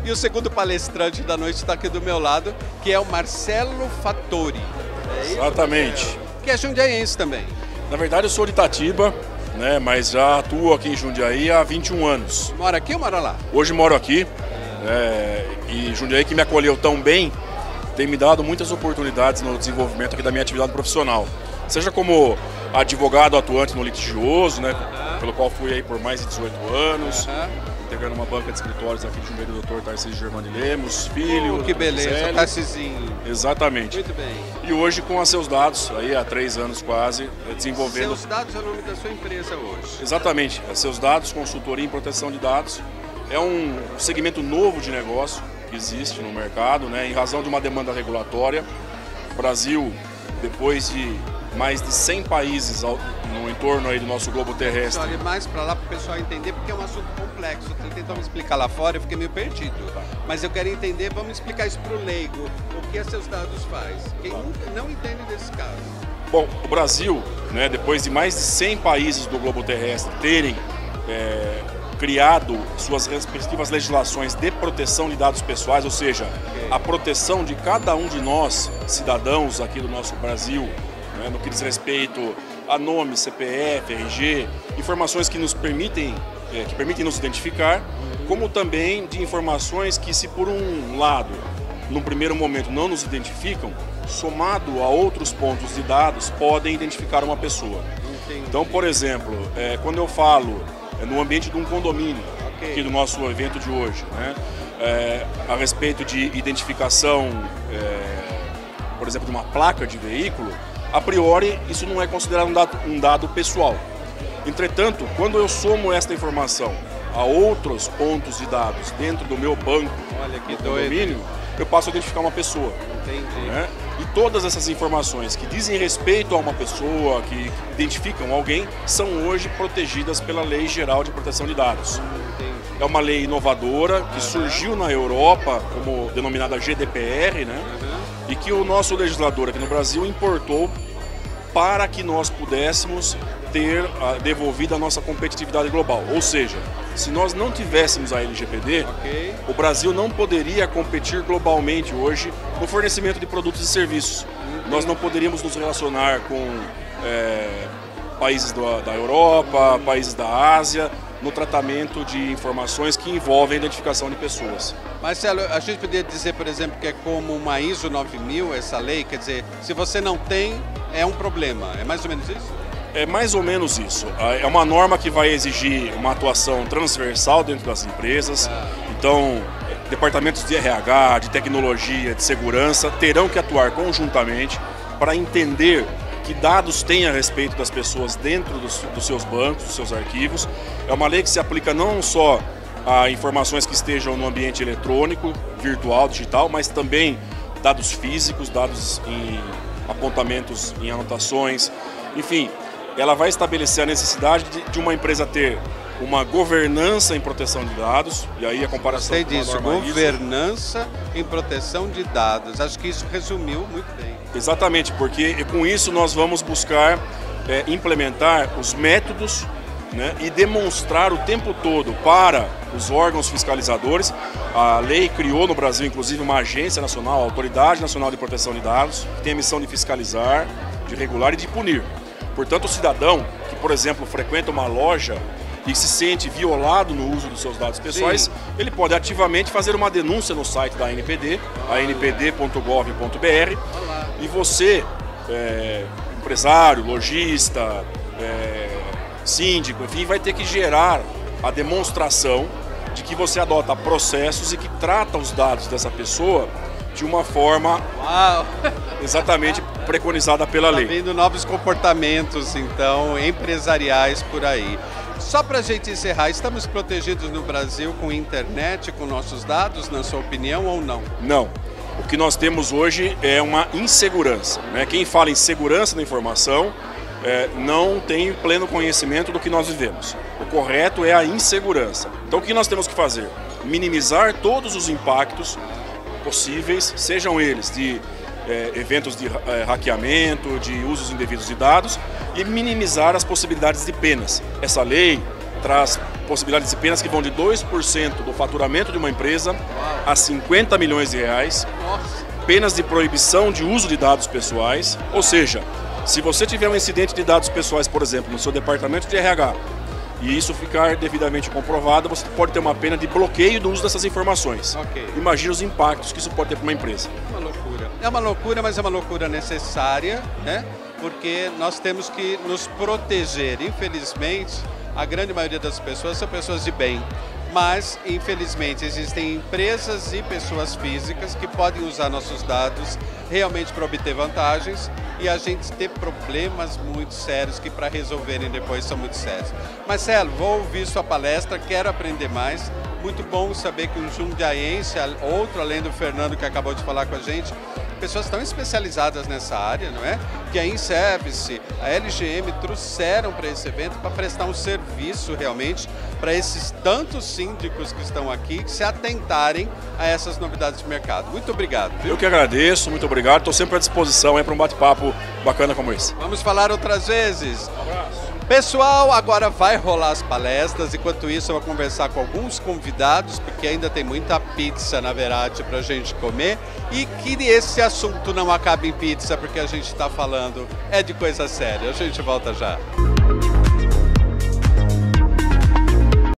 E o segundo palestrante da noite está aqui do meu lado, que é o Marcelo Fattori. Exatamente. Que é jundiaiense também. Na verdade eu sou de Itatiba, né, mas já atuo aqui em Jundiaí há 21 anos. Mora aqui ou mora lá? Hoje moro aqui, e Jundiaí, que me acolheu tão bem, tem me dado muitas oportunidades no desenvolvimento aqui da minha atividade profissional. Seja como advogado atuante no litigioso, né, pelo qual fui aí por mais de 18 anos, integrando uma banca de escritórios aqui de Jundiaí do Dr. Tarcísio Germani Lemos, filho. Que beleza, Tarcísinho. Exatamente. Muito bem. E hoje com a Seus Dados, aí há 3 anos quase, desenvolvendo... Seus Dados é o nome da sua empresa hoje. Exatamente. A Seus Dados, consultoria em proteção de dados, é um segmento novo de negócio que existe no mercado, né, em razão de uma demanda regulatória. O Brasil, depois de mais de 100 países no entorno aí do nosso globo terrestre. Olha mais para lá para o pessoal entender, porque é um assunto complexo. Você tentou me explicar lá fora, eu fiquei meio perdido. Mas eu quero entender, vamos explicar isso para o leigo, o que a Seus Dados faz. Quem não entende desse caso. Bom, o Brasil, né, depois de mais de 100 países do globo terrestre terem criado suas respectivas legislações de proteção de dados pessoais, ou seja, a proteção de cada um de nós, cidadãos aqui do nosso Brasil, né, no que diz respeito a nome, CPF, RG, informações que nos permitem, que permitem nos identificar, como também de informações que, se por um lado, num primeiro momento não nos identificam, somado a outros pontos de dados, podem identificar uma pessoa. Entendi. Então, por exemplo, quando eu falo no ambiente de um condomínio, aqui do nosso evento de hoje, né, a respeito de identificação, por exemplo, de uma placa de veículo, a priori isso não é considerado um dado pessoal. Entretanto, quando eu somo esta informação a outros pontos de dados dentro do meu banco, do condomínio, eu passo a identificar uma pessoa. Entendi. Né? E todas essas informações que dizem respeito a uma pessoa, que identificam alguém, são hoje protegidas pela Lei Geral de Proteção de Dados. Entendi. É uma lei inovadora que surgiu na Europa como denominada GDPR, né? E que o nosso legislador aqui no Brasil importou para que nós pudéssemos ter devolvido a nossa competitividade global. Ou seja, se nós não tivéssemos a LGPD, o Brasil não poderia competir globalmente hoje no fornecimento de produtos e serviços. Nós não poderíamos nos relacionar com países da Europa, países da Ásia, no tratamento de informações que envolvem a identificação de pessoas. Marcelo, a gente poderia dizer, por exemplo, que é como uma ISO 9000, essa lei, quer dizer, se você não tem, é um problema. É mais ou menos isso? É mais ou menos isso. É uma norma que vai exigir uma atuação transversal dentro das empresas. Então, departamentos de RH, de tecnologia, de segurança terão que atuar conjuntamente para entender que dados têm a respeito das pessoas dentro dos seus bancos, dos seus arquivos. É uma lei que se aplica não só a informações que estejam no ambiente eletrônico, virtual, digital, mas também dados físicos, dados em apontamentos, em anotações, enfim. Ela vai estabelecer a necessidade de uma empresa ter uma governança em proteção de dados, e aí a comparação com a norma governança em proteção de dados. Acho que isso resumiu muito bem. Exatamente, porque com isso nós vamos buscar implementar os métodos, né, e demonstrar o tempo todo para os órgãos fiscalizadores. A lei criou no Brasil, inclusive, uma agência nacional, a Autoridade Nacional de Proteção de Dados, que tem a missão de fiscalizar, de regular e de punir. Portanto, o cidadão que, por exemplo, frequenta uma loja e se sente violado no uso dos seus dados pessoais, ele pode ativamente fazer uma denúncia no site da ANPD, anpd.gov.br, e você, empresário, lojista, síndico, enfim, vai ter que gerar a demonstração de que você adota processos e que trata os dados dessa pessoa de uma forma exatamente preconizada pela lei. Está vendo novos comportamentos, então, empresariais por aí. Só para a gente encerrar, estamos protegidos no Brasil com internet, com nossos dados, na sua opinião, ou não? Não. O que nós temos hoje é uma insegurança, né? Quem fala em segurança da informação não tem pleno conhecimento do que nós vivemos. O correto é a insegurança. Então o que nós temos que fazer? Minimizar todos os impactos possíveis, sejam eles de eventos de hackeamento, de usos indevidos de dados, e minimizar as possibilidades de penas. Essa lei traz possibilidades de penas que vão de 2% do faturamento de uma empresa a 50 milhões de reais. Nossa. Penas de proibição de uso de dados pessoais, ou seja, se você tiver um incidente de dados pessoais, por exemplo, no seu departamento de RH, e isso ficar devidamente comprovado, você pode ter uma pena de bloqueio do uso dessas informações. Okay. Imagina os impactos que isso pode ter para uma empresa. É uma loucura. É uma loucura, mas é uma loucura necessária, né? Porque nós temos que nos proteger. Infelizmente, a grande maioria das pessoas são pessoas de bem. Mas, infelizmente, existem empresas e pessoas físicas que podem usar nossos dados realmente para obter vantagens e a gente ter problemas muito sérios que para resolverem depois são muito sérios. Marcelo, vou ouvir sua palestra, quero aprender mais. Muito bom saber que um jundiaense, outro além do Fernando que acabou de falar com a gente, pessoas tão especializadas nessa área, não é? Que a InService, a LGM trouxeram para esse evento para prestar um serviço realmente para esses tantos síndicos que estão aqui, que se atentarem a essas novidades de mercado. Muito obrigado. Viu? Eu que agradeço, muito obrigado. Estou sempre à disposição para um bate-papo bacana como esse. Vamos falar outras vezes. Um abraço. Pessoal, agora vai rolar as palestras, enquanto isso eu vou conversar com alguns convidados, porque ainda tem muita pizza, na verdade, para a gente comer, e que esse assunto não acabe em pizza, porque a gente está falando de coisa séria. A gente volta já.